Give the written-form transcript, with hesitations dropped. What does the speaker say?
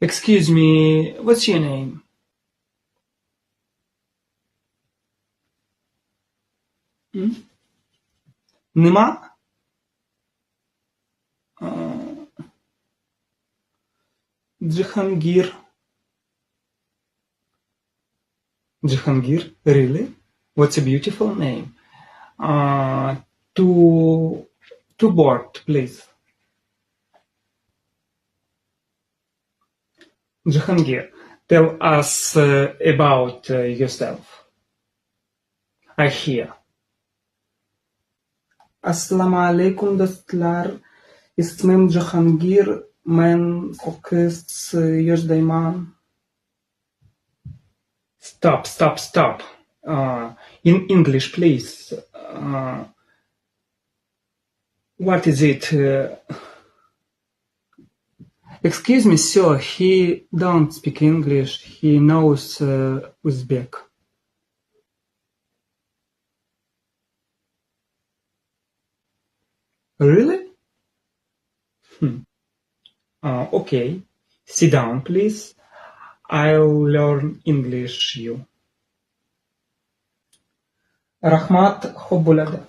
Excuse me, what's your name? Нема? Jahangir. Jahangir? Really? What's a beautiful name? To board, please. Jahangir, tell us about yourself. I hear. Assalamu alaikum dostlar. İsmim Jahangir. Men 9 yaşındayım. Stop. In English, please. What is it? Excuse me, sir. He don't speak English. He knows Uzbek. Really? Okay. Sit down, please. I'll learn English you. Rahmat Hobulade.